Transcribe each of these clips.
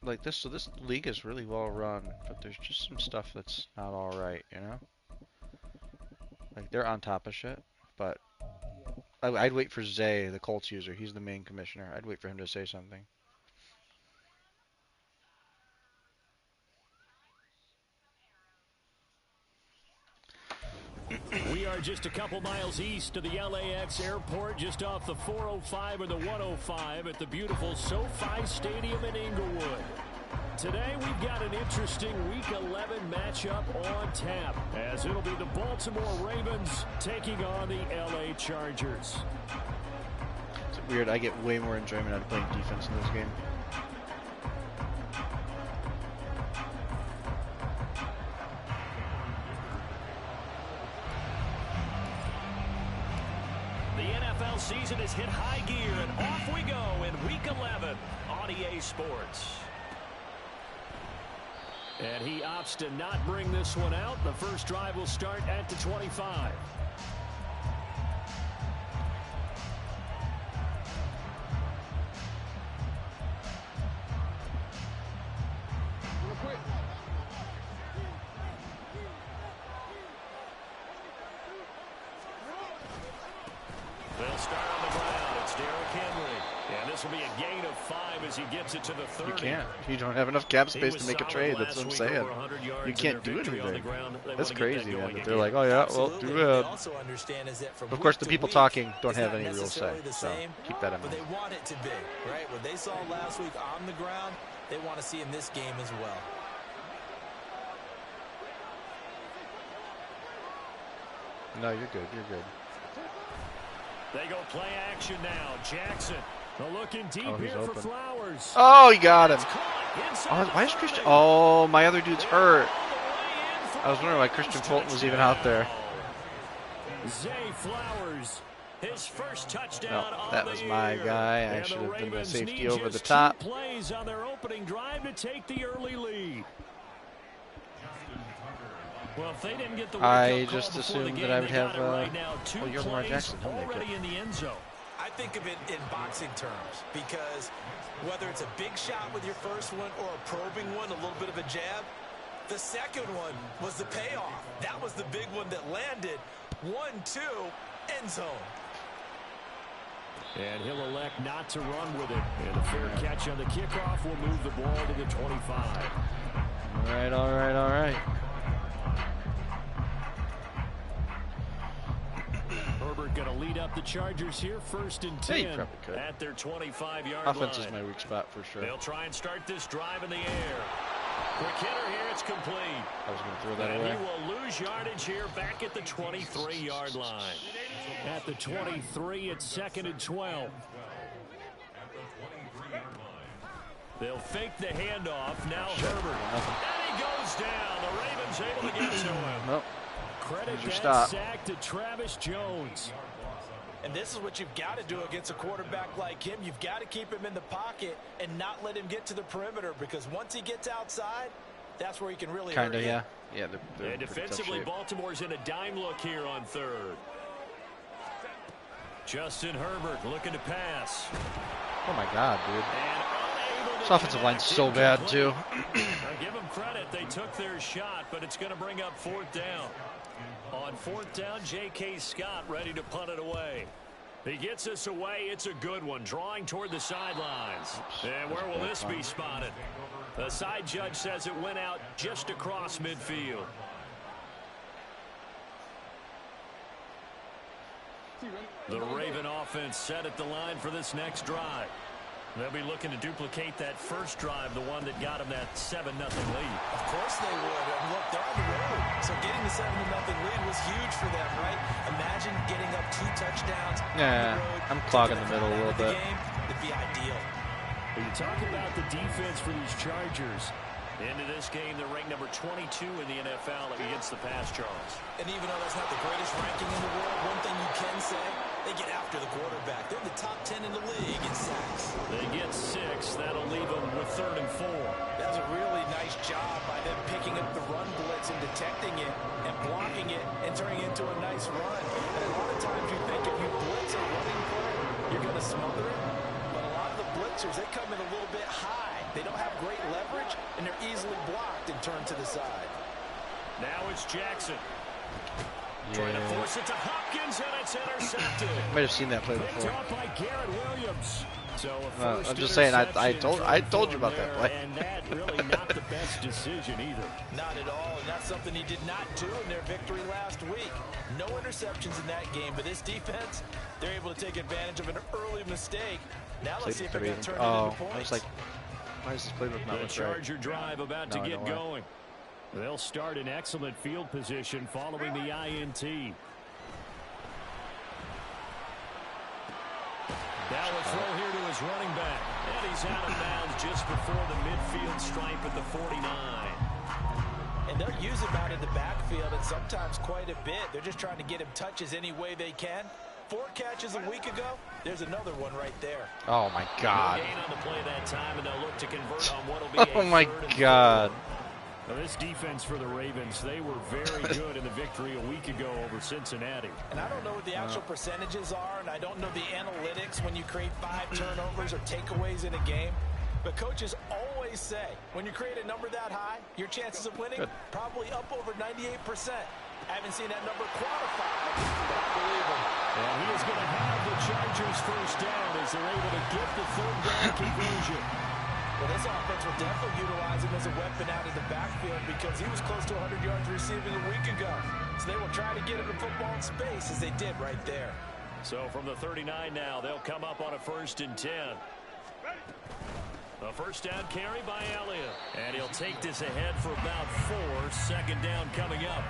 like this. So this league is really well run, but there's just some stuff that's not all right, you know. Like they're on top of shit, but I'd wait for Zay, the Colts user. He's the main commissioner. I'd wait for him to say something. We are just a couple miles east of the LAX airport, just off the 405 or the 105 at the beautiful SoFi Stadium in Inglewood. Today we've got an interesting Week 11 matchup on tap, as it'll be the Baltimore Ravens taking on the LA Chargers. It's weird. I get way more enjoyment out of playing defense in this game. Season has hit high gear, and off we go in Week 11 on EA Sports. And he opts to not bring this one out. The first drive will start at the 25. They'll start on the ground. It's Derrick Henry. And this will be a gain of 5 as he gets it to the 30. You can't. You don't have enough cap space to make a trade. That's what I'm saying. You can't do anything. That's crazy, man. But they're like, oh yeah, well, do it. Of course, the people talking don't have any real say. So keep that in mind. But they want it to be, right? What they saw last week on the ground, they want to see in this game as well. No, you're good. You're good. They go play action now. Jackson, looking deep here for Flowers. Oh, he got him. Oh, why is Christian? Oh, my other dude's hurt. I was wondering why Christian Fulton was even out there. Zay Flowers, his first touchdown. No, that was my guy. I should have been the safety over the top. Plays on their opening drive to take the early lead. Well, if they didn't get the I just assumed that I would have right now, Lamar Jackson. Already in the end zone. I think of it in boxing terms, because whether it's a big shot with your first one or a probing one, a little bit of a jab, the second one was the payoff. That was the big one that landed. 1-2, end zone. And he'll elect not to run with it. And a fair catch on the kickoff will move the ball to the 25. All right, all right, all right. Herbert going to lead up the Chargers here, 1st and 10 at their 25-yard line. Offense is my weak spot for sure. They'll try and start this drive in the air. Quick hitter here, it's complete. I was going to throw that away. And he will lose yardage here back at the 23-yard line. At the 23, it's 2nd and 12. They'll fake the handoff. Now Herbert. And he goes down. The Ravens able to get to him. Nope. Credit that stop. sack to Travis Jones. And this is what you've got to do against a quarterback like him. You've got to keep him in the pocket and not let him get to the perimeter, because once he gets outside, that's where he can really hurt you. Yeah. Yeah, they're and defensively, Baltimore's in a dime look here on 3rd. Justin Herbert looking to pass. Oh my God, dude. This offensive line's so bad too. Give them credit. They took their shot, but it's going to bring up 4th down. On 4th down, J.K. Scott ready to punt it away. He gets us away. It's a good one, drawing toward the sidelines. And where will this be spotted? The side judge says it went out just across midfield. The Raven offense set at the line for this next drive. They'll be looking to duplicate that first drive, the one that got them that 7-0 lead. Of course they would. And look, they're on the road. So getting the 7-0 lead was huge for them, right? Imagine getting up 2 touchdowns. Yeah, I'm clogging the middle a little bit. It'd be ideal. When you talk about the defense for these Chargers, into this game, they're ranked number 22 in the NFL against the pass, Charles. And even though that's not the greatest ranking in the world, one thing you can say, they get after the quarterback. They're the top 10 in the league in sacks. They get 6. That'll leave them with 3rd and 4. That's a really nice job by them picking up the run blitz and detecting it and blocking it and turning it into a nice run. And a lot of times you think if you blitz a running play, you're going to smother it. But a lot of the blitz blitzers, they come in a little bit high. They don't have great leverage, and they're easily blocked and turned to the side. Now it's Jackson. Trying to force it to Hopkins, and it's intercepted. Might have seen that play Picked before. off by Garrett Williams. So I'm just saying, I told you about that play. And that really not the best decision either. Not at all, and that's something he did not do in their victory last week. No interceptions in that game, but this defense, they're able to take advantage of an early mistake. Now let's see if they're going to turn it into points. I was like, why is this playbook not The look Charger drive about to get going. They'll start in excellent field position following the INT. Now a throw here to his running back. And he's out of bounds just before the midfield stripe at the 49. And they'll use him out in the backfield, and sometimes quite a bit. They're just trying to get him touches any way they can. 4 catches a week ago. There's another one right there. Oh, my God. No gain on the play that time, and they'll look to convert on what'll be Oh, my God. Now this defense for the Ravens, they were very good in the victory a week ago over Cincinnati. And I don't know what the actual percentages are, and I don't know the analytics when you create 5 turnovers or takeaways in a game. But coaches always say, when you create a number that high, your chances of winning probably up over 98%. I haven't seen that number quantified, but I believe him. And he is going to have the Chargers first down as they're able to get the third down conversion. Well, this offense will definitely utilize him as a weapon out of the backfield because he was close to 100 yards receiving a week ago. So they will try to get him the football in space as they did right there. So from the 39 now, they'll come up on a 1st and 10. A first down carry by Elliott. And he'll take this ahead for about 4. 2nd down coming up.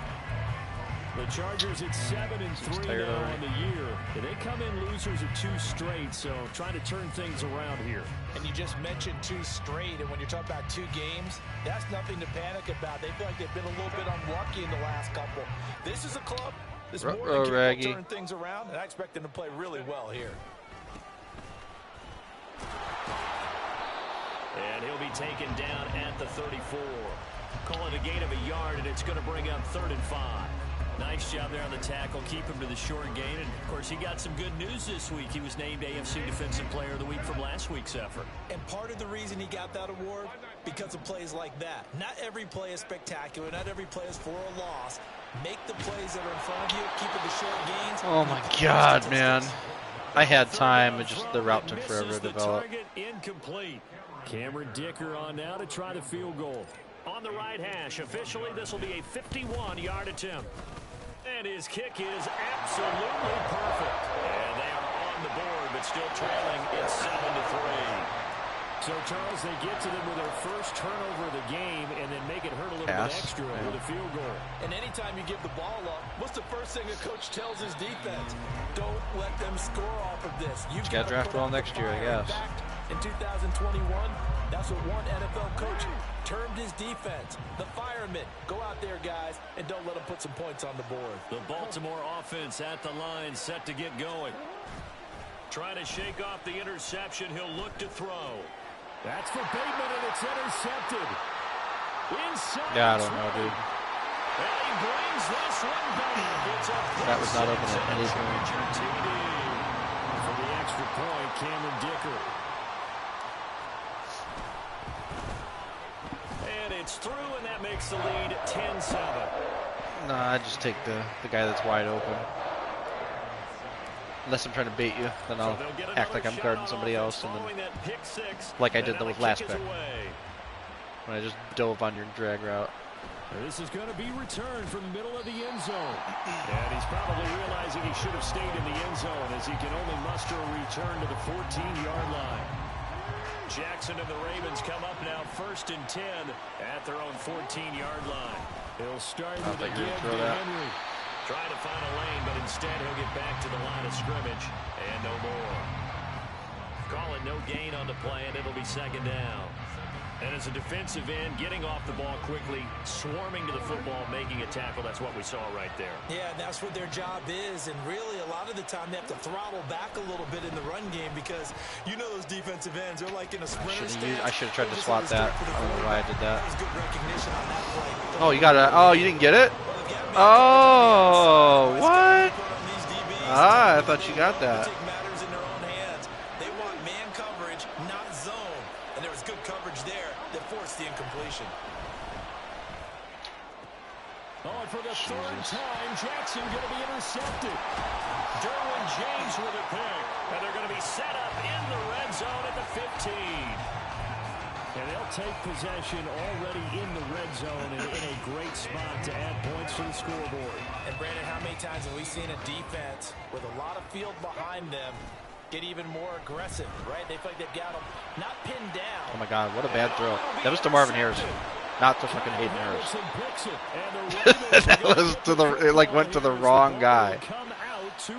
The Chargers at 7-3 now on the year. They come in losers of 2 straight, so trying to turn things around here. And you just mentioned 2 straight, and when you're talking about 2 games, that's nothing to panic about. They feel like they've been a little bit unlucky in the last couple. This is a club that's more than capable of turning things around, and I expect them to play really well here. And he'll be taken down at the 34. Call it a gain of a yard, and it's going to bring up 3rd and 5. Nice job there on the tackle. Keep him to the short gain. And, of course, he got some good news this week. He was named AFC Defensive Player of the Week from last week's effort. And part of the reason he got that award, because of plays like that. Not every play is spectacular. Not every play is for a loss. Make the plays that are in front of you. Keep it the short gains. Oh, my God, man. I had time, but just the route took forever to develop. Incomplete. Cameron Dicker on now to try the field goal. On the right hash. Officially, this will be a 51-yard attempt. And his kick is absolutely perfect. And they are on the board, but still trailing. It's 7-3. So, Charles, they get to them with their first turnover of the game and then make it hurt a little bit extra with a field goal. And anytime you give the ball up, what's the first thing a coach tells his defense? Don't let them score off of this. You've got to draft well next year, I guess. In 2021, that's what one NFL coach termed his defense. The firemen. Go out there, guys, and don't let them put some points on the board. The Baltimore offense at the line, set to get going. Trying to shake off the interception. He'll look to throw. That's for Bateman, and it's intercepted. Inside. Yeah, I don't know, dude. And he brings this one back. It's a that was not open at any point. For the extra point, Cameron Dicker. And it's through, and that makes the lead 10-7. No, I just take the guy that's wide open. Unless I'm trying to bait you, then I'll act like I'm guarding somebody else, and then like I did with last pick when I just dove on your drag route. This is going to be returned from the middle of the end zone. And he's probably realizing he should have stayed in the end zone as he can only muster a return to the 14-yard line. Jackson and the Ravens come up now 1st and 10 at their own 14-yard line. He'll start with a give to Henry. Trying to find a lane, but instead he'll get back to the line of scrimmage. And no more. Call it no gain on the play, and it'll be 2nd down. And as a defensive end, getting off the ball quickly, swarming to the football, making a tackle, that's what we saw right there. Yeah, that's what their job is. And really, a lot of the time, they have to throttle back a little bit in the run game because you know those defensive ends, they're like in a sprinter stance. I should have tried to swat that. I don't know why I did that. That was good recognition on that play. Oh, you got it. Oh, you didn't get it? Oh, what? Ah, I thought you got that. Matters in their own hands. They want man coverage, not zone. And there was good coverage there that forced the incompletion. Oh, for the third time, Jackson going to be intercepted. Derwin James with a pick. And they're going to be set up in the red zone at the 15. And they'll take possession already in the red zone and in a great spot to add points to the scoreboard. And Brandon, how many times have we seen a defense with a lot of field behind them get even more aggressive, right? They feel like they've got them not pinned down. Oh my God, what a bad throw. That was to Marvin Harrison, not to fucking Hayden Harris. That was to the, it like went to the wrong guy.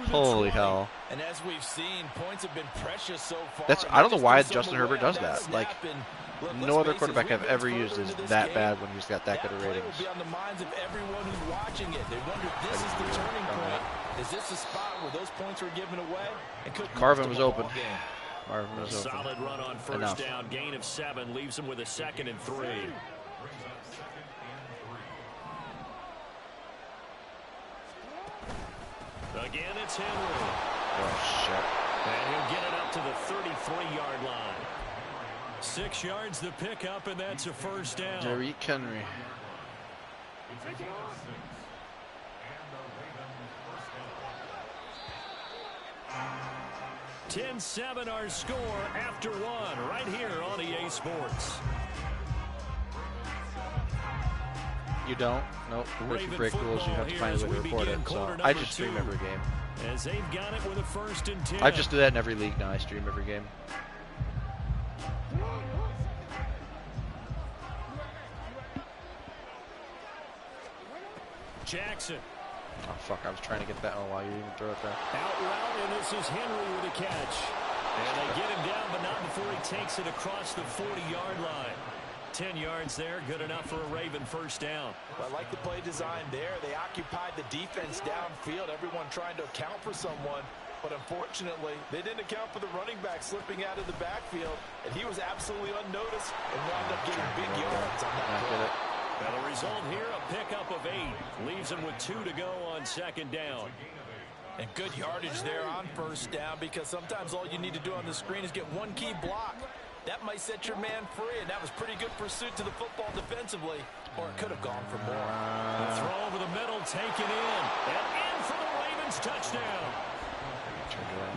Holy hell. And as we've seen, points have been precious so far. That's, I don't know why Justin Herbert does that. Like, no other quarterback I've ever used is that bad when he's got that good of ratings. Will be on the minds of everyone who's watching it. They wonder if this is the turning point. Is this the spot where those points were given away? Marvin was open. Marvin was open. Solid run on first down. Gain of 7 leaves him with a 2nd and 3. Again, it's Henry. Oh, shit. And he'll get it up to the 33-yard line. 6 yards the pickup, and that's a first down. Derrick Henry. $10-7 our score after 1 right here on EA Sports. You don't? Nope. If you break rules, you have to find a way to report it. So I just stream every game. As they've got it with a 1st and 10. I just do that in every league now. I stream every game. Jackson. Oh, fuck. I was trying to get that one while you didn't throw it there. Out route, and this is Henry with a catch. And they get him down, but not before he takes it across the 40-yard line. 10 yards there, good enough for a Raven first down. Well, I like the play design there. They occupied the defense downfield, everyone trying to account for someone. But unfortunately, they didn't account for the running back slipping out of the backfield, and he was absolutely unnoticed and wound up getting big yards on that play. Well, the result here, a pickup of 8. Leaves him with 2 to go on 2nd down. And good yardage there on first down, because sometimes all you need to do on the screen is get one key block. That might set your man free, and that was pretty good pursuit to the football defensively, or it could have gone for more. The throw over the middle, taken in, and in for the Ravens touchdown.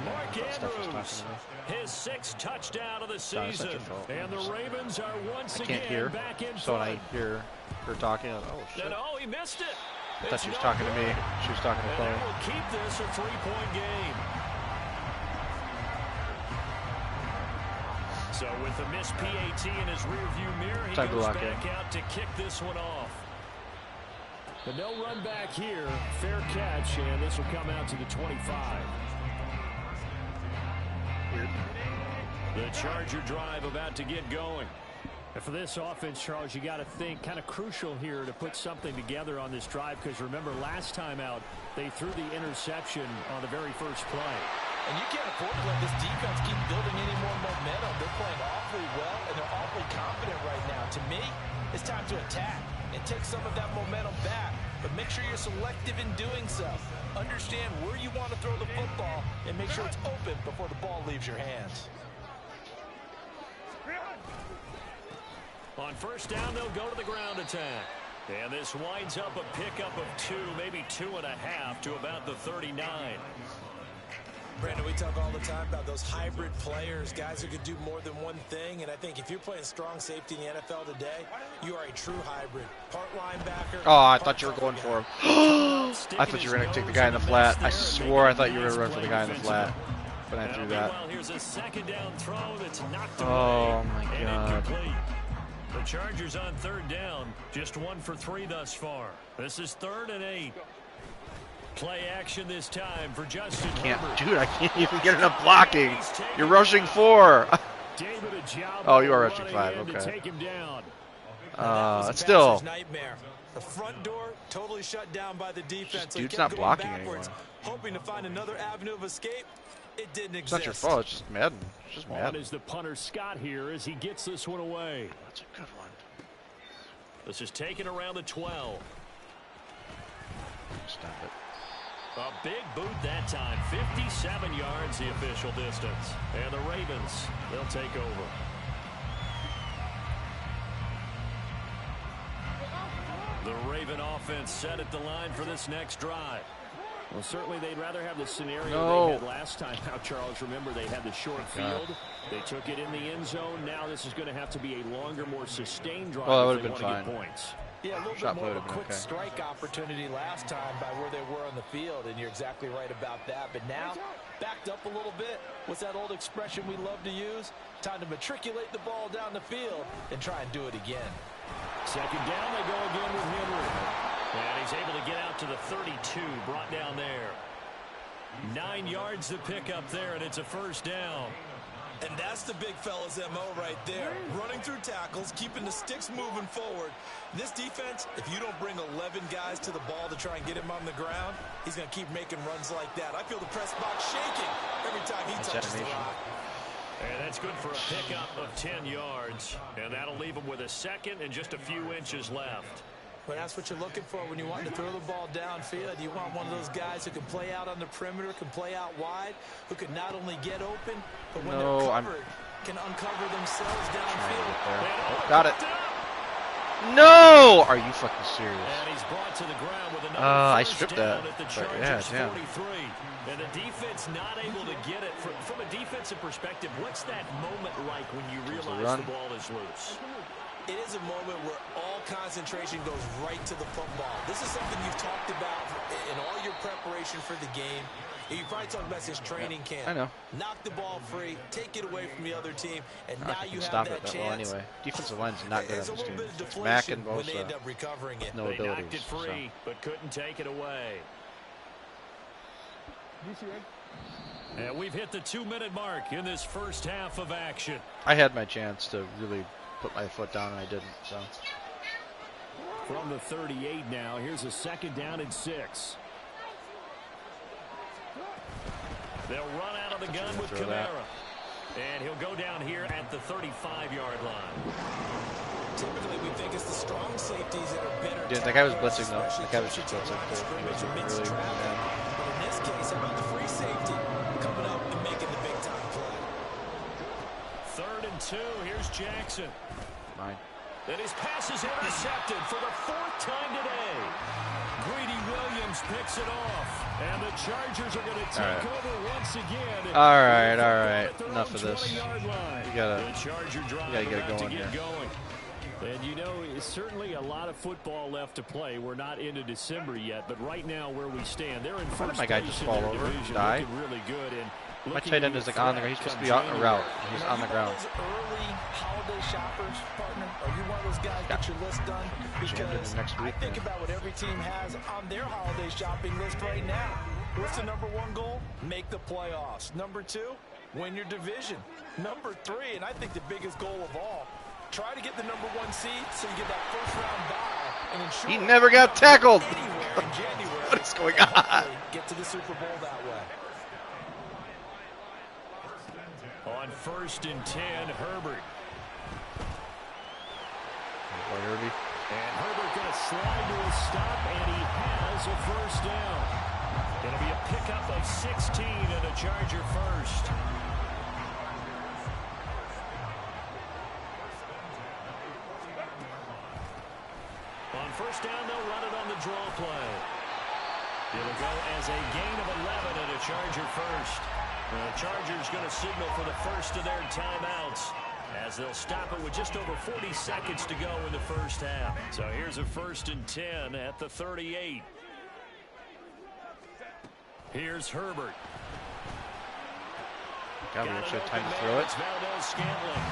Mark Andrews, his 6th touchdown of the season, and the Ravens are once again back in so front. I hear her talking. Oh, shit. And oh, he missed it. I thought she was talking to me. She was talking to Chloe. And will keep this a 3-point game. So with the missed PAT in his rearview mirror, he goes back out to kick this one off. But no run back here. Fair catch, and this will come out to the 25. Weird. The Charger drive about to get going. And for this offense, Charles, you got to think kind of crucial here to put something together on this drive, because remember last time out they threw the interception on the very first play. And you can't afford to let this defense keep building any more momentum. They're playing awfully well, and they're awfully confident right now. To me, it's time to attack and take some of that momentum back. But make sure you're selective in doing so. Understand where you want to throw the football and make sure it's open before the ball leaves your hands. On first down, they'll go to the ground attack. And this winds up a pickup of 2, maybe 2.5 to about the 39. Brandon, we talk all the time about those hybrid players, guys who can do more than one thing. And I think if you're playing strong safety in the NFL today, you are a true hybrid. Part linebacker. Oh, I thought you were going for him. I thought you were going to take the guy in the flat. I swore I thought you were going to run for the guy in the flat. But I threw that. Here's a 2nd down throw that's knocked away. Oh, my God. The Chargers on 3rd down, just 1 for 3 thus far. This is 3rd and 8. Play action this time for Justin Herbert. Dude, I can't even get enough blocking. You're rushing 4. Oh, you are rushing 5. Okay. Take him down. It's still. Nightmare. The front door totally shut down by the defense. Dude's not blocking anymore. Hoping to find another avenue of escape. It didn't exist. It's not your fault. It's just Madden. It's just Madden. On is the punter Scott here as he gets this one away. That's a good one. This is taken around the 12. Stop it. A big boot that time. 57 yards the official distance. And the Ravens, they'll take over. The Raven offense set at the line for this next drive. Well, certainly they'd rather have the scenario they had last time out, Charles. Remember, they had the short field. They took it in the end zone. Now this is going to have to be a longer, more sustained drive. Well, that would if have they been want to fine. get points. Yeah, a little Shot bit more of a would have been quick strike opportunity last time by where they were on the field, and you're exactly right about that. But now, backed up a little bit. What's that old expression we love to use? Time to matriculate the ball down the field and try and do it again. Second down, they go again with Henry. And he's able to get out to the 32, brought down there. 9 yards to pick up there, and it's a first down. And that's the big fella's MO right there. Running through tackles, keeping the sticks moving forward. This defense, if you don't bring 11 guys to the ball to try and get him on the ground, he's going to keep making runs like that. I feel the press box shaking every time he touches the rock. And that's good for a pickup of 10 yards. And that'll leave him with a second and just a few inches left. But that's what you're looking for when you want to throw the ball downfield. You want one of those guys who can play out on the perimeter, can play out wide, who can not only get open, but when they're covered, can uncover themselves downfield. Oh, got it. No! Are you fucking serious? And he's brought to the ground with another I stripped that. at the But Chargers yeah, 43. And the defense not able to get it. From a defensive perspective, what's that moment like when you realize the ball is loose? It is a moment where all concentration goes right to the football. This is something you've talked about in all your preparation for the game. You probably talked about since training camp. I know. Knock the ball free, take it away from the other team, and now you have stop that it chance. Well, anyway, defensive line's not good There's on a this little team. bit of It's Mack and deflation when they end Bosa. up recovering it. No They abilities. knocked it free, but couldn't take it away. And we've hit the 2-minute mark in this first half of action. I had my chance to really put my foot down, and I didn't. So from the 38 now, here's a second down and 6. They'll run out of the gun with Kamara. And he'll go down here at the 35-yard line. Typically, we think it's the strong safeties that are better. Yeah, that guy was blitzing, though. That guy was just blitzing. He wasn't really, But in this case, how about the free safety coming up and making the big-time play? 3rd and 2. Here's Jackson. Mine. And his pass is intercepted for the 4th time today. Greedy Williams picks it off. And the Chargers are going to take over once again. All right. Enough of this. You gotta get it going here. And you know, it's certainly a lot of football left to play. We're not into December yet, but right now where we stand, they're in first place. My guy just fall over, die. Really good. And my tight end is like on the ground. He's supposed to be on a route. He's on the ground. Early holiday shoppers, partner. Are you one of those guys get your list done? Because next week, I think about what every team has on their holiday shopping list right now. What's the number 1 goal? Make the playoffs. Number 2, win your division. Number 3, and I think the biggest goal of all, try to get the number 1 seed so you get that first-round bye and ensure he never got tackled. Anywhere in January. What is going on? Get to the Super Bowl that way. On 1st and 10, Herbert. Herbie. And Herbert going to slide to a stop, and he has a first down. It'll be a pickup of 16 and a Charger first. On 1st down, they'll run it on the draw play. It'll go as a gain of 11 and a Charger first. The Chargers going to signal for the first of their timeouts as they'll stop it with just over 40 seconds to go in the first half. So here's a 1st and 10 at the 38. Here's Herbert. God, we actually had time to throw it. It's Valdes-Scantling.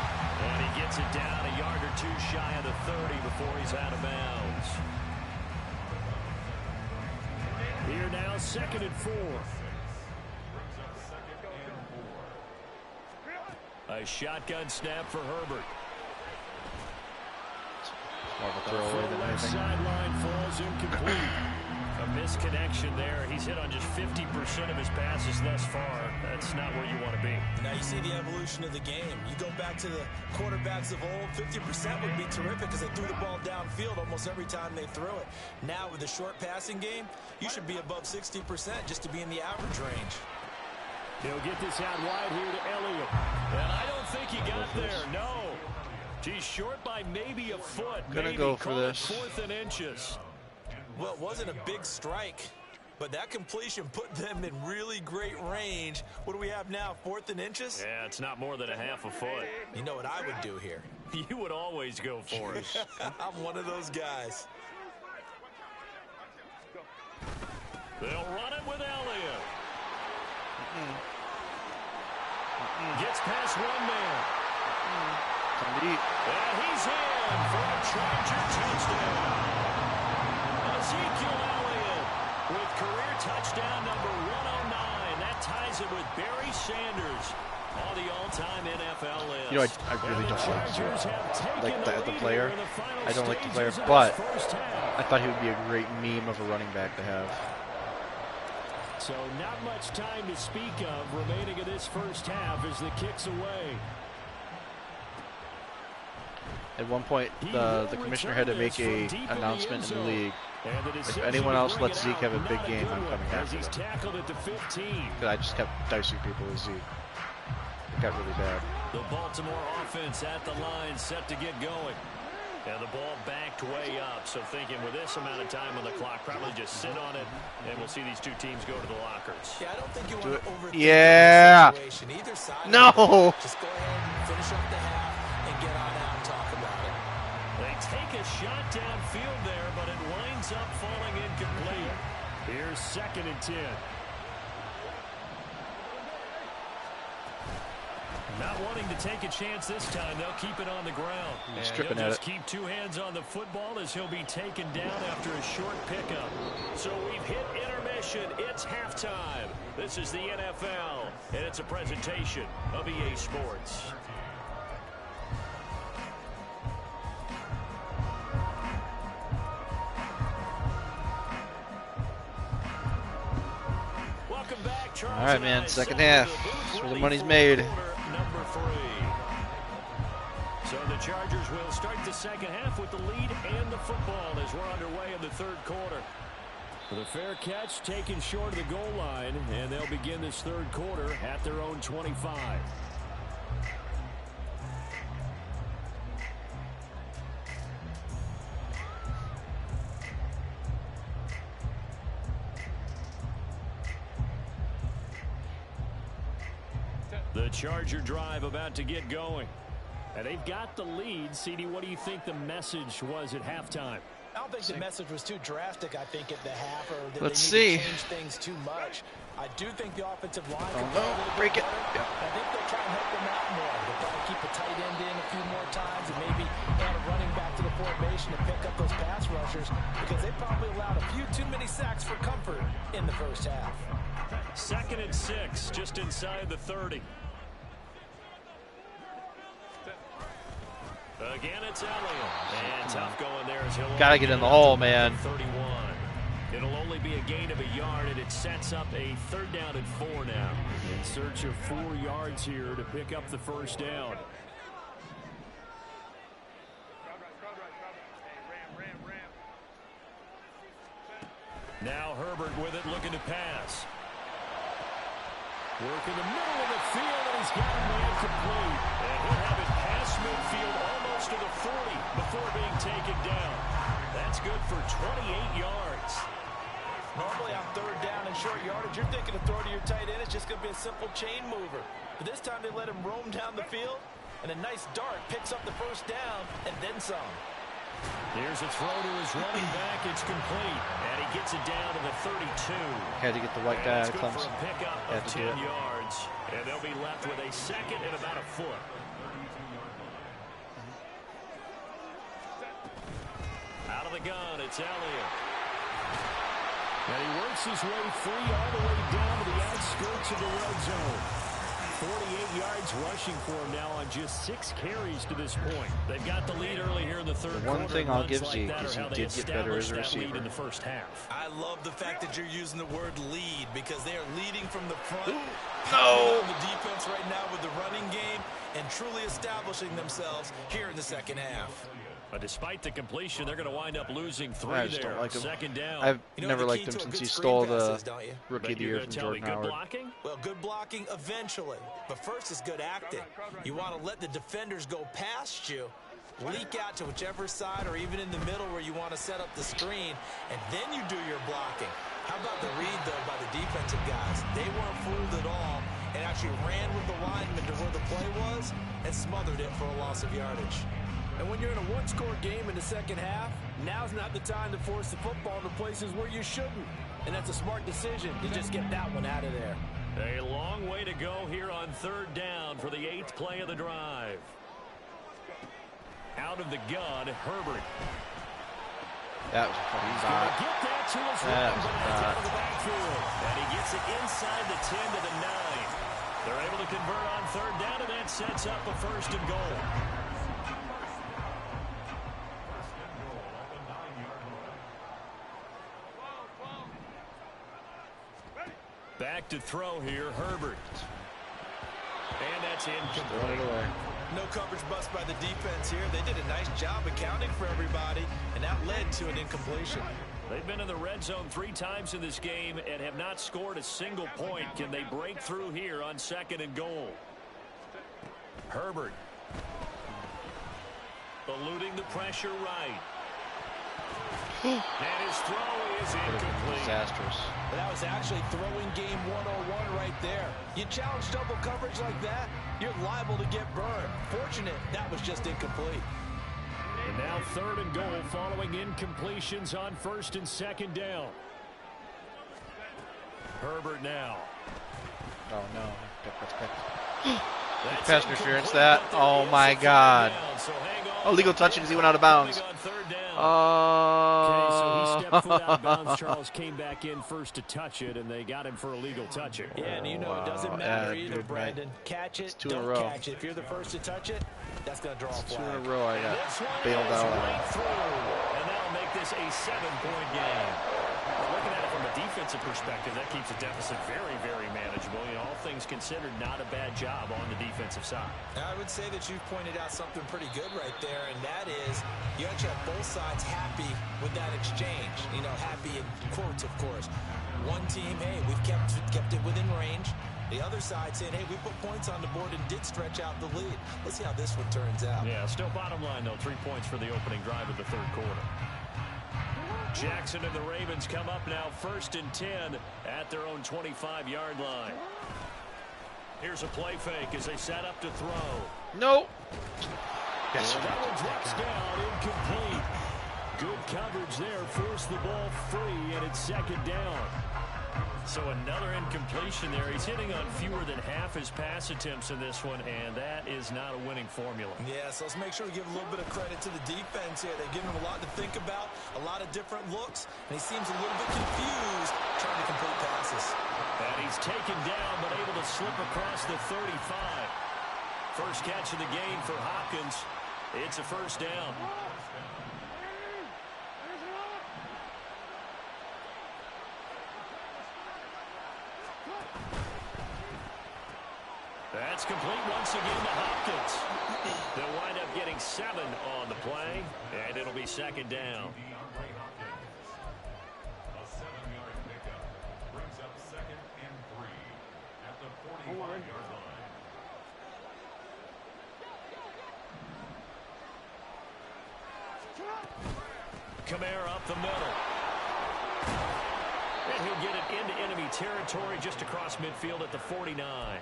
And he gets it down a yard or 2 shy of the 30 before he's out of bounds. Here now, 2nd and 4. A shotgun snap for Herbert. More of a throwaway than anything. Sideline falls incomplete. A misconnection there. He's hit on just 50% of his passes thus far. That's not where you want to be. Now you see the evolution of the game. You go back to the quarterbacks of old, 50% would be terrific because they threw the ball downfield almost every time they threw it. Now with the short passing game, you should be above 60% just to be in the average range. He'll get this out wide here to Elliott. And I don't think he got there. No. He's short by maybe a foot. Gonna go for this. 4th and inches. Well, it wasn't a big strike, but that completion put them in really great range. What do we have now, 4th and inches? Yeah, it's not more than a half a foot. You know what I would do here? You would always go for it. I'm one of those guys. They'll run it with Elliott. Gets past one man. And he's in for a Charger touchdown. Ezekiel Elliott with career touchdown number 109. That ties it with Barry Sanders on the all-time NFL list. You know, I really don't like the player. I don't like the player, but I thought he would be a great meme of a running back to have. So not much time to speak of remaining in this first half as the kick's away. At one point, the commissioner had to make an announcement in the league. If anyone else lets Zeke have a big game, I'm coming after them. Because I just kept dicing people with Zeke. It got really bad. The Baltimore offense at the line, set to get going. And the ball backed way up. So thinking with this amount of time on the clock, probably just sit on it, and we'll see these two teams go to the lockers. Yeah, I don't think you want to overthink the situation. Either side. No. Just go ahead and finish up the half and get on out and talk about it. They take a shot downfield there, but it winds up falling incomplete. Here's 2nd and 10. Not wanting to take a chance this time, they'll keep it on the ground. He's and tripping he'll at just it. keep 2 hands on the football as he'll be taken down after a short pickup. So we've hit intermission. It's halftime. This is the NFL, and it's a presentation of EA Sports. Welcome back, Charles. All right, man. Second half. That's where the money's made. Number 3. So the Chargers will start the second half with the lead and the football as we're underway in the 3rd quarter. The fair catch taken short of the goal line, and they'll begin this 3rd quarter at their own 25. The Charger drive about to get going. And they've got the lead. CD, what do you think the message was at halftime? I don't think the message was too drastic, I think, at the half, or that Let's they need see. to change things too much. I do think the offensive line Oh, can no. play a little Break bit it. better. Yeah. I think they'll try and help them out more. They'll probably keep a tight end in a few more times and maybe add a running back to the formation to pick up those pass rushers because they probably allowed a few too many sacks for comfort in the first half. 2nd and 6, just inside the 30. Again, it's Elliott. And tough going there as he'll Gotta get in the hole, man. 31. It'll only be a gain of a yard, and it sets up a 3rd down and 4 now. In search of 4 yards here to pick up the first down. Now Herbert with it, looking to pass. Work in the middle of the field, and he's got a man complete. And he'll have it past midfield almost to the 40 before being taken down. That's good for 28 yards. Normally on 3rd down and short yardage, you're thinking to throw to your tight end. It's just going to be a simple chain mover. But this time they let him roam down the field, and a nice dart picks up the first down and then some. Here's a throw to his running back. It's complete. And he gets it down to the 32. Had to get the white guy out of Clemson. For a pickup of Had to do 10 it. yards. And they'll be left with a 2nd and about a foot. Out of the gun, it's Elliott. And he works his way free all the way down to the outskirts of the red zone. 48 yards rushing for him now on just 6 carries to this point. They've got the lead early here in the third quarter. One thing I'll give Runs Zeke like that is are he how they did get better as a established that lead receiver. in the first half. I love the fact that you're using the word lead because they are leading from the front. No! On the defense right now with the running game and truly establishing themselves here in the second half. But despite the completion, they're going to wind up losing 3 I just there. don't like him. Second down. I've You know never the liked key him to a since good he screen stole pass the is, don't you? Rookie of the Year from Jordan good Howard. blocking? Well, good blocking eventually, but first is good acting. You want to let the defenders go past you, leak out to whichever side or even in the middle where you want to set up the screen, and then you do your blocking. How about the read, though, by the defensive guys? They weren't fooled at all and actually ran with the lineman to where the play was and smothered it for a loss of yardage. And when you're in a one-score game in the second half, now's not the time to force the football to places where you shouldn't. And that's a smart decision to just get that one out of there. A long way to go here on third down for the 8th play of the drive. Out of the gun, Herbert. That was a fucking He's going to dot. get that to his That running was a back dot. out of the backfield. And he gets it inside the 10 to the 9. They're able to convert on third down, and that sets up a 1st and goal. Back to throw here, Herbert. And that's incomplete. Throw it away. No coverage bust by the defense here. They did a nice job accounting for everybody, and that led to an incompletion. They've been in the red zone 3 times in this game and have not scored a single point. Can they break through here on 2nd and goal? Herbert. Eluding the pressure right. And his throw is incomplete. Disastrous. That was actually throwing game 101 right there. You challenge double coverage like that, you're liable to get burned. Fortunate that was just incomplete. And now 3rd and goal following incompletions on 1st and 2nd down. Herbert now. Oh no. That's That's pass interference, incomplete, that. but there Oh is my a third God. down, so hang on. Oh, legal touching because he went out of bounds. On 3rd down. Oh. Okay, so he stepped foot out of bounds. Charles came back in first to touch it, and they got him for a legal touching. Yeah, and you know it doesn't Wow. matter Yeah, either, dude, Brandon. Catch it, It's 2 in a don't row. catch it. If you're the first to touch it, that's going to draw a 2 flag. in a row I got This one bailed is out right on. through, and that'll make this a 7-point game. Looking at it from a defensive perspective, that keeps the deficit very, very manageable. You know, all things considered, not a bad job on the defensive side. I would say that you've pointed out something pretty good right there, and that is you actually have both sides happy with that exchange. You know, happy in quotes, of course. One team, hey, we've kept it within range. The other side saying, hey, we put points on the board and did stretch out the lead. Let's see how this one turns out. Yeah, still bottom line, though, 3 points for the opening drive of the 3rd quarter. Jackson and the Ravens come up now 1st and 10 at their own 25-yard line. Here's a play fake as they set up to throw. No. Yes. That one drops down, incomplete. Good coverage there, forced the ball free, and it's 2nd down. So another incompletion there. He's hitting on fewer than half his pass attempts in this one, and that is not a winning formula. Yeah, so let's make sure we give a little bit of credit to the defense here. They've given him a lot to think about, a lot of different looks, and he seems a little bit confused trying to complete passes. And he's taken down, but able to slip across the 35. First catch of the game for Hopkins. It's a 1st down. That's complete once again to Hopkins. They'll wind up getting 7 on the play, and it'll be 2nd down. Kamara up the middle. And he'll get it into enemy territory just across midfield at the 49.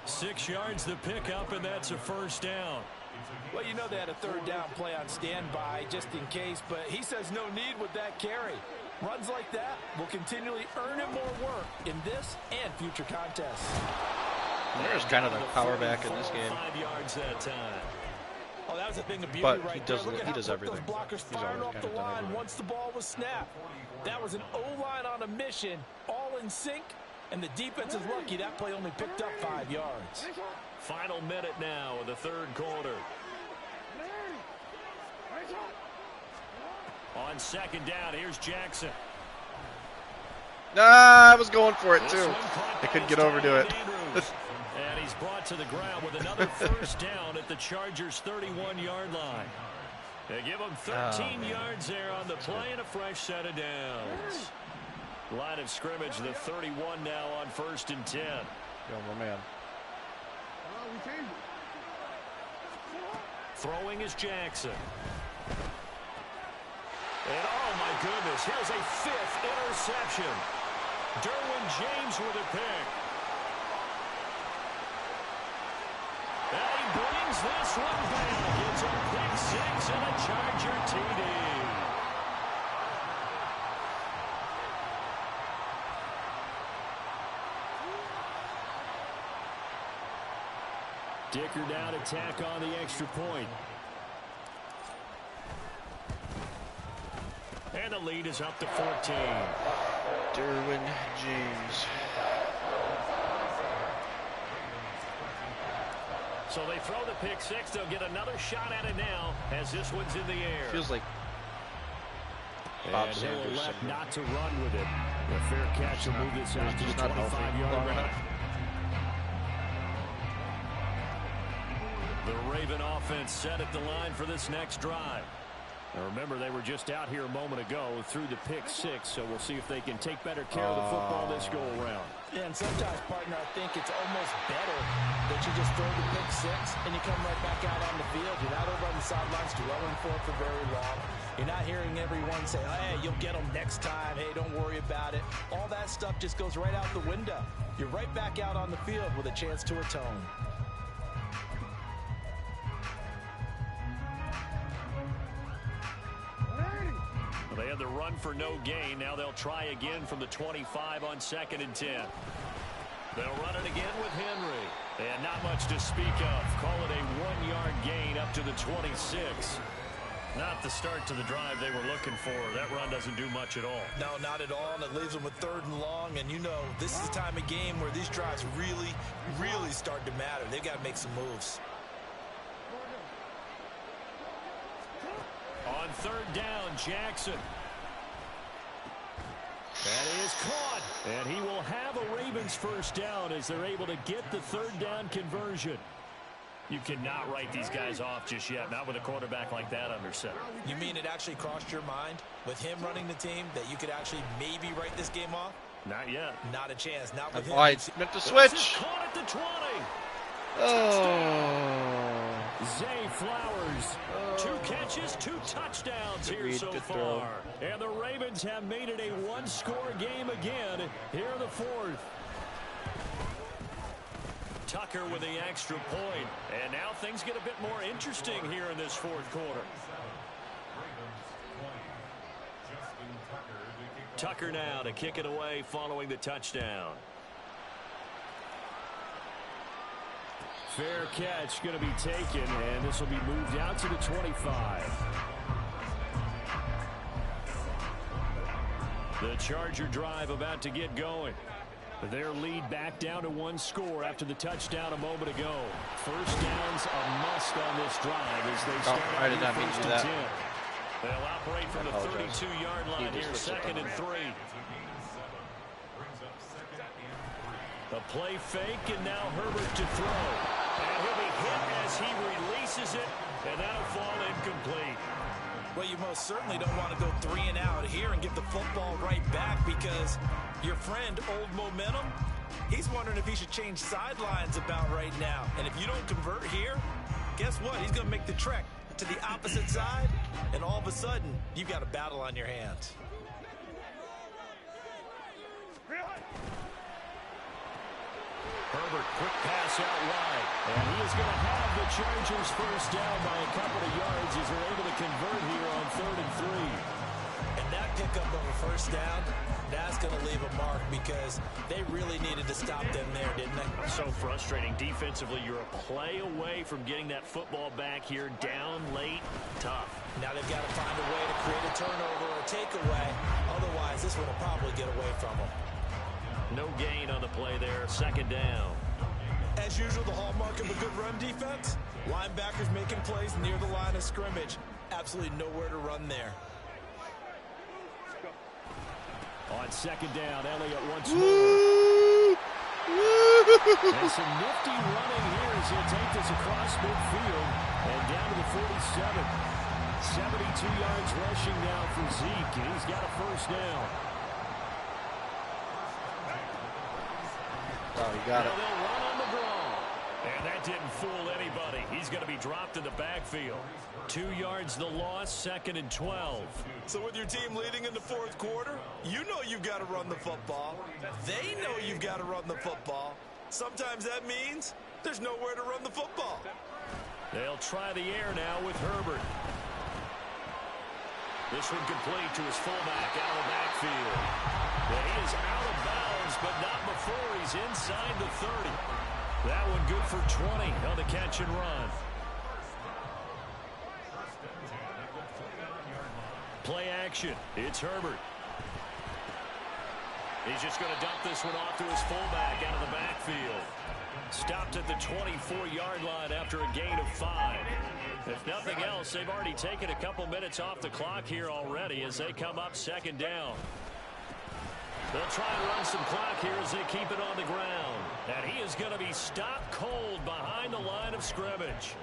6 yards the pickup, and that's a 1st down. Well, you know they had a 3rd down play on standby just in case, but he says no need with that carry. Runs like that will continually earn him more work in this and future contests. There's kind of the power back in this game. 5 yards that time. Oh, that was a thing of beauty But right he there. does- Look at he how does quick everything. Those blockers He's fired always off kind the of done line everything. once the ball was snapped. That was an O-line on a mission, all in sync, And the defense is lucky that play only picked up 5 yards. Final minute now of the third quarter. On second down, here's Jackson. I was going for it too. I couldn't get over to it. And he's brought to the ground with another first down at the Chargers' 31-yard line. They give him 13 yards there on the play and a fresh set of downs. Line of scrimmage, the 31 now on 1st and 10. Yo, my man. Throwing is Jackson. And oh my goodness, here's a 5th interception. Derwin James with a pick. And he brings this one back. It's a pick 6 and a Charger TD. Dicker down to tack on the extra point. And the lead is up to 14. Derwin James. So they throw the pick 6. They'll get another shot at it now as this one's in the air. Feels like Bob and Sanders he'll elect syndrome. not to run with it. The fair catch will move this out to the 25-yard line. The Raven offense set at the line for this next drive. Now remember, they were just out here a moment ago through the pick 6, so we'll see if they can take better care of the football this go-around. Yeah, and sometimes, partner, I think it's almost better that you just throw the pick 6 and you come right back out on the field. You're not over on the sidelines dwelling for it for very long. You're not hearing everyone say, hey, you'll get them next time. Hey, don't worry about it. All that stuff just goes right out the window. You're right back out on the field with a chance to atone. They had the run for no gain. Now they'll try again from the 25 on 2nd and 10. They'll run it again with Henry. And not much to speak of. Call it a 1-yard gain up to the 26. Not the start to the drive they were looking for. That run doesn't do much at all. No, not at all, and it leaves them with 3rd and long. And you know, this is the time of game where these drives really, really start to matter. They've got to make some moves. On 3rd down, Jackson. And he is caught. And he will have a Ravens first down as they're able to get the 3rd down conversion. You cannot write these guys off just yet, not with a quarterback like that under center. You mean it actually crossed your mind with him running the team that you could actually maybe write this game off? Not yet. Not a chance. Not with him. I meant to switch. Caught at the 20. Oh. Zay Flowers, 2 catches, 2 touchdowns here so far. And the Ravens have made it a 1-score game again here in the 4th. Tucker with the extra point. And now things get a bit more interesting here in this 4th quarter. Tucker now to kick it away following the touchdown. Fair catch going to be taken, and this will be moved out to the 25. The Charger drive about to get going. Their lead back down to 1 score after the touchdown a moment ago. First down's a must on this drive as they start I did not mean to do that. 10. They'll operate from the 32-yard line here, 2nd and 3. A play fake, and now Herbert to throw. And he'll be hit as he releases it, and that'll fall incomplete. Well, you most certainly don't want to go 3 and out here and give the football right back because your friend, Old Momentum, he's wondering if he should change sidelines about right now. And if you don't convert here, guess what? He's going to make the trek to the opposite side, and all of a sudden, you've got a battle on your hands. Herbert, quick pass out wide. And he is going to have the Chargers first down by a couple of yards as they're able to convert here on 3rd and 3. And that pickup of a first down, that's going to leave a mark because they really needed to stop them there, didn't they? So frustrating. Defensively, you're a play away from getting that football back here down late. Tough. Now they've got to find a way to create a turnover or a takeaway. Otherwise, this one will probably get away from them. No gain on the play there. Second down. As usual, the hallmark of a good run defense, linebackers making plays near the line of scrimmage. Absolutely nowhere to run there. On second down, Elliott once more. And some nifty running here as he'll take this across midfield and down to the 47. 72 yards rushing now for Zeke, and he's got a first down. Oh, you got it. Now they'll run on the draw. And that didn't fool anybody. He's going to be dropped in the backfield. 2 yards the loss, 2nd and 12. So with your team leading in the fourth quarter, you know you've got to run the football. They know you've got to run the football. Sometimes that means there's nowhere to run the football. They'll try the air now with Herbert. This one complete to his fullback out of the backfield. Well, he is out of bounds, but not before he's inside the 30. That one good for 20 on the catch and run. Play action. It's Herbert. He's just going to dump this one off to his fullback out of the backfield. Stopped at the 24-yard line after a gain of 5. If nothing else, they've already taken a couple minutes off the clock here already as they come up second down. They'll try and run some clock here as they keep it on the ground. And he is going to be stopped cold behind the line of scrimmage.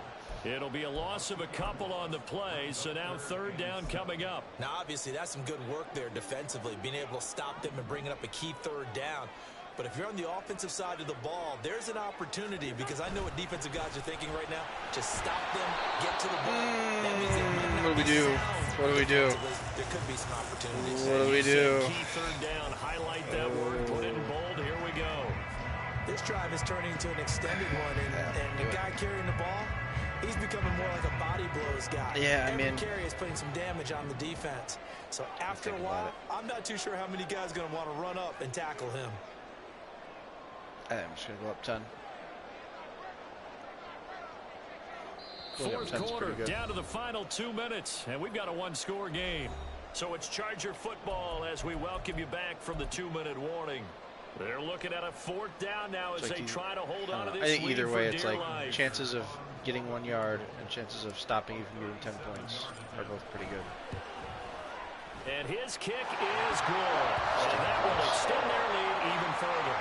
It'll be a loss of a couple on the play, so now third down coming up. Now, obviously, that's some good work there defensively, being able to stop them and bringing up a key third down. But if you're on the offensive side of the ball, there's an opportunity because I know what defensive guys are thinking right now. Just stop them, get to the ball. That means they might not What do we do? What do we do? There could be some opportunities. What do we do? Key third down. Highlight that word. Put it in bold. Here we go. This drive is turning into an extended one, and the guy carrying the ball, he's becoming more like a body blows guy. Yeah, I mean, every carry is putting some damage on the defense. So after a while, I'm not too sure how many guys are going to want to run up and tackle him. I'm just going to go up 10. Fourth quarter, down to the final 2 minutes, and we've got a one-score game. So it's Charger football as we welcome you back from the 2-minute warning. They're looking at a fourth down now as they try to hold on to this lead. I think either way, it's like life. chances of getting 1 yard and chances of stopping you from getting 10 points are both pretty good. And his kick is good. And that will extend their lead even further.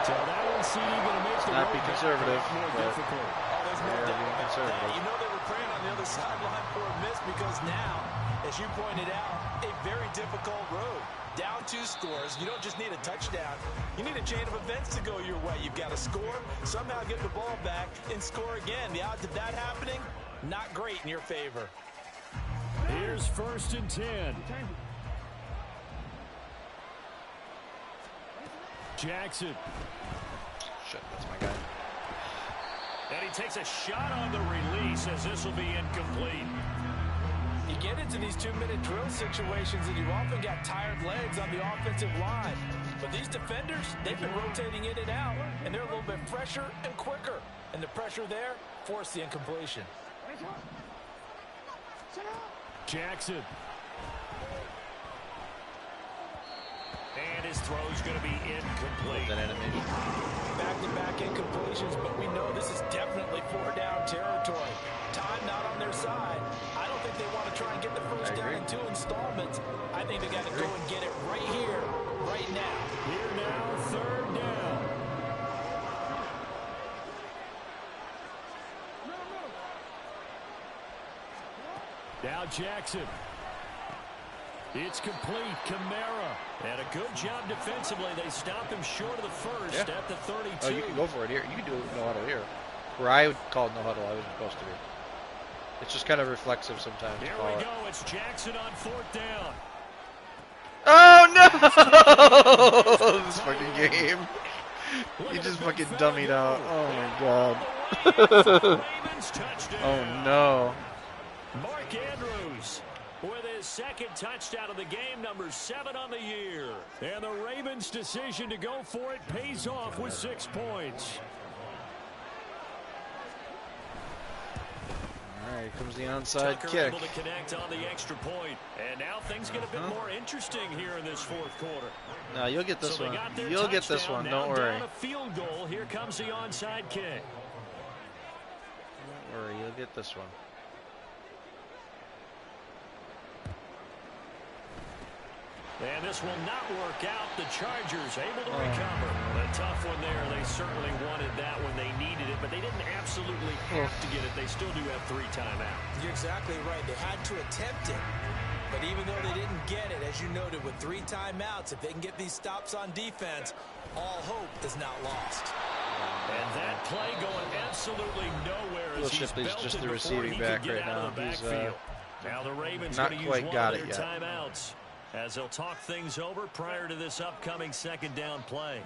So that one seemed going to make the not be conservative, more but difficult. Oh, there's no they're doubt being about conservative. that. You know they were praying on the other sideline for a miss because now, as you pointed out, a very difficult road. Down 2 scores. You don't just need a touchdown. You need a chain of events to go your way. You've got to score, somehow get the ball back, and score again. The odds of that happening, not great in your favor. Here's 1st and 10. Jackson. Shit, that's my guy. And he takes a shot on the release as this will be incomplete. You get into these 2-minute drill situations and you've often got tired legs on the offensive line. But these defenders, they've been rotating in and out, and they're a little bit fresher and quicker. And the pressure there forced the incompletion. Jackson. And his throw's going to be incomplete. That animation. Back-to-back incompletions, but we know this is definitely 4-down territory. Time not on their side. I don't think they want to try and get the first down in 2 installments. I think they got to go and get it right here, right now. Here now, third down. Now Jackson. It's complete. Kamara. And a good job defensively. They stopped him short of the first at the 32. Oh, you can go for it here. You can do no huddle here. Where I would call it no huddle, I wasn't supposed to be. It's just kind of reflexive sometimes. Here we go. It's Jackson on 4th down. Oh, no! This fucking game. He just fucking dummied out. Oh, my God. Oh, no. Mark Andrews with his 2nd touchdown of the game, number 7 on the year. And the Ravens' decision to go for it pays off with 6 points. All right. Here comes the onside Tucker kick. able to connect on the extra point. And now things get a bit more interesting here in this fourth quarter. No, you'll get this So they one. got their You'll get this touchdown. one. Now Don't worry. down a field goal. Here comes the onside kick. Don't worry. You'll get this one. And this will not work out. The Chargers able to recover. A tough one there. They certainly wanted that when they needed it, but they didn't absolutely have to get it. They still do have 3 timeouts. You're exactly right. They had to attempt it. But even though they didn't get it, as you noted, with 3 timeouts, if they can get these stops on defense, all hope is not lost. And that play going absolutely nowhere as he's Shipley's belted just the before receiving he could back get right out of now. the He's backfield. Now the Ravens not going to use quite one got of it their yet. timeouts as they'll talk things over prior to this upcoming second down play.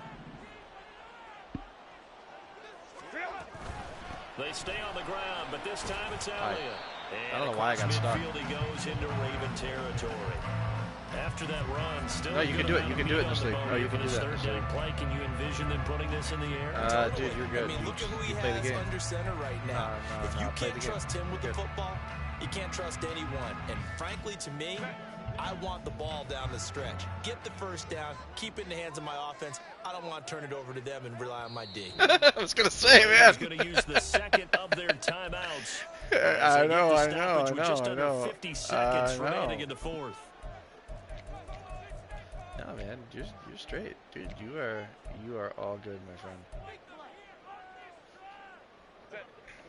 They stay on the ground, but this time it's Elliott. I don't know why I got stuck. Midfield, he goes into Raven territory. After that run, still No, you can do it. You can do it in this league. No, you can do that in Third this down league. play. Can you envision them putting this in the air? Dude, you're good. I mean, look at who he play the has game. under center right now. No, if you play can't the game. trust him with the Good. football, you can't trust anyone. And frankly, to me, I want the ball down the stretch. Get the first down. Keep it in the hands of my offense. I don't want to turn it over to them and rely on my D. I was gonna say, man. He's going to use the second of their timeouts. I know. Just under 50 seconds remaining in the fourth. No, man, you're straight, dude. You are all good, my friend.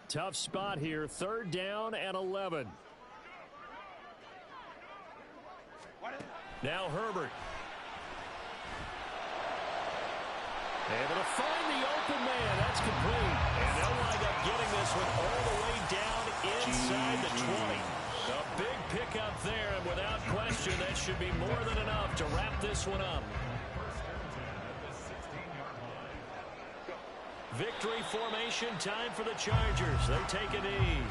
Tough spot here. 3rd down and 11. Now Herbert. Able to find the open man. That's complete. And they'll wind up getting this one all the way down inside the 20. A big pickup there, and without question, that should be more than enough to wrap this one up. Victory formation time for the Chargers. They take a knee.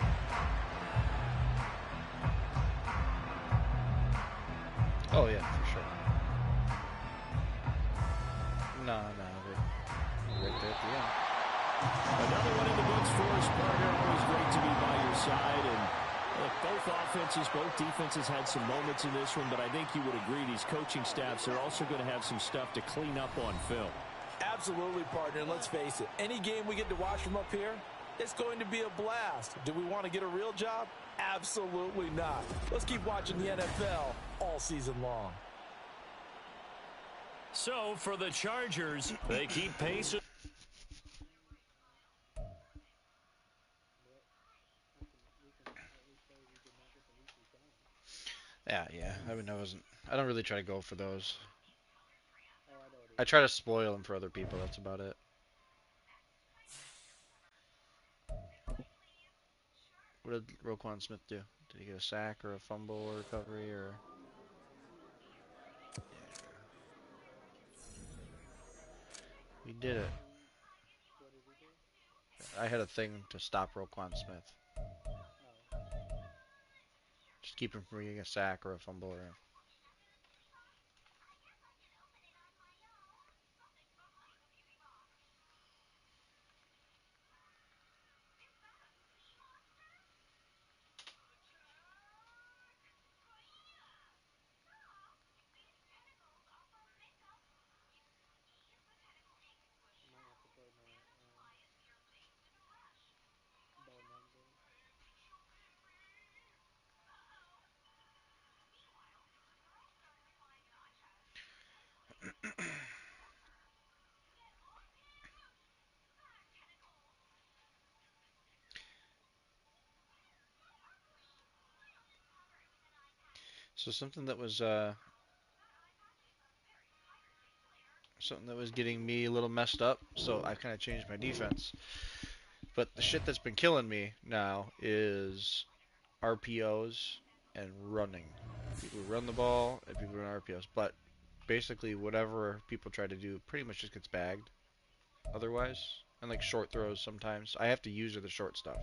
Oh yeah, for sure. No, they're right there at the end. Another one in the books for us, partner. Always great to be by your side. And look, both offenses, both defenses had some moments in this one, but I think you would agree these coaching staffs are also going to have some stuff to clean up on film. Absolutely, partner. And let's face it, any game we get to watch from up here, it's going to be a blast. Do we want to get a real job? Absolutely not. Let's keep watching the NFL all season long. So, for the Chargers, they keep pace. Yeah. I mean, I don't really try to go for those. I try to spoil them for other people. That's about it. What did Roquan Smith do? Did he get a sack or a fumble or recovery or? Yeah. We did it. I had a thing to stop Roquan Smith. Just keep him from getting a sack or a fumble or. So something that was getting me a little messed up, so I kind of changed my defense. But the shit that's been killing me now is RPOs and running. People run the ball and people run RPOs, but basically whatever people try to do pretty much just gets bagged otherwise. And like short throws sometimes. I have to use the short stuff.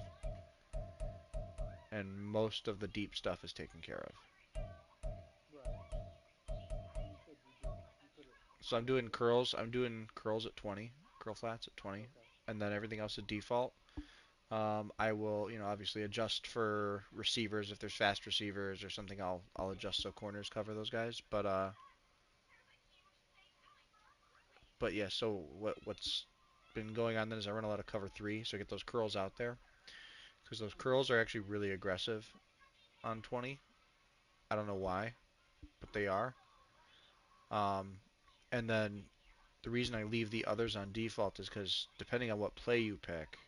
And most of the deep stuff is taken care of. So I'm doing curls. I'm doing curls at 20, curl flats at 20, and then everything else at default. I will, obviously adjust for receivers if there's fast receivers or something. I'll adjust so corners cover those guys. But yeah. So what's been going on then is I run a lot of cover three, so I get those curls out there because those curls are actually really aggressive on 20. I don't know why, but they are. Um, and then the reason I leave the others on default is because depending on what play you pick,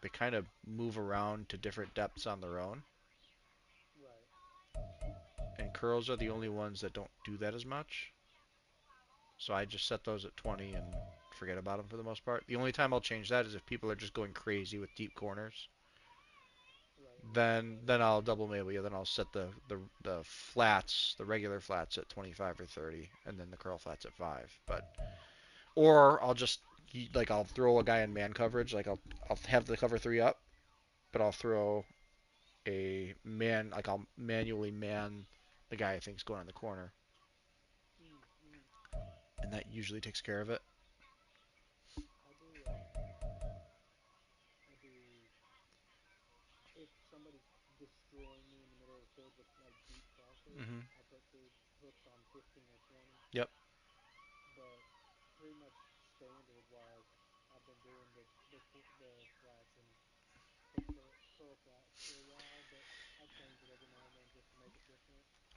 they kind of move around to different depths on their own. And curls are the only ones that don't do that as much. So I just set those at 20 and forget about them for the most part. The only time I'll change that is if people are just going crazy with deep corners. Then I'll double maybe. Then I'll set the flats, the regular flats at 25 or 30, and then the curl flats at 5. Or I'll just I'll throw a guy in man coverage. I'll have the cover three up, but I'll throw a man I'll manually man the guy I think's going on the corner, and that usually takes care of it. Hmm. Yep.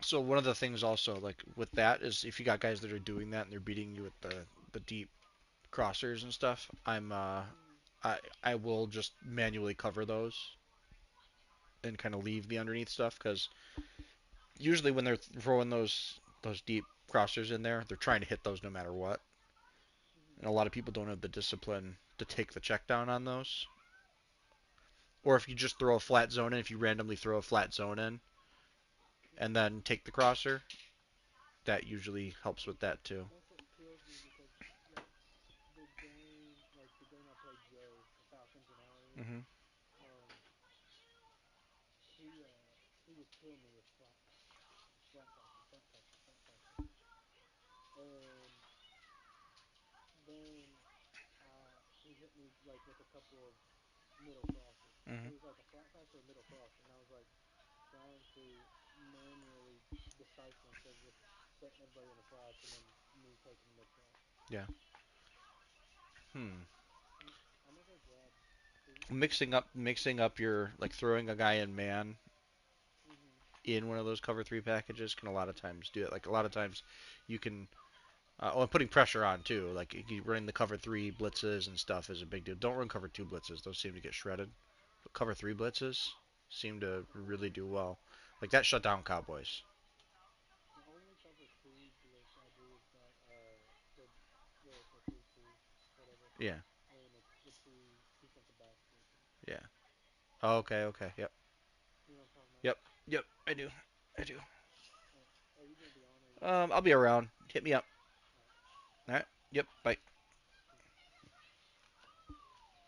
So one of the things also like with that is if you got guys that are doing that and they're beating you with the deep crossers and stuff, I will just manually cover those and kind of leave the underneath stuff because usually when they're throwing those deep crossers in there, they're trying to hit those no matter what. And a lot of people don't have the discipline to take the check down on those. Or if you just throw a flat zone in, if you randomly throw a flat zone in and then take the crosser, that usually helps with that too. Hmm. Hmm. Yeah. Hmm. Mixing up your throwing a guy in man in one of those cover three packages can a lot of times do it. Like a lot of times you can and putting pressure on too. Like running the cover three blitzes and stuff is a big deal. Don't run cover two blitzes; those seem to get shredded. But cover three blitzes seem to really do well. Like that shut down Cowboys. Yeah. Yeah. Oh, okay. Okay. Yep. Yep. Yep. I do. I do. I'll be around. Hit me up. All right. Yep. Bye.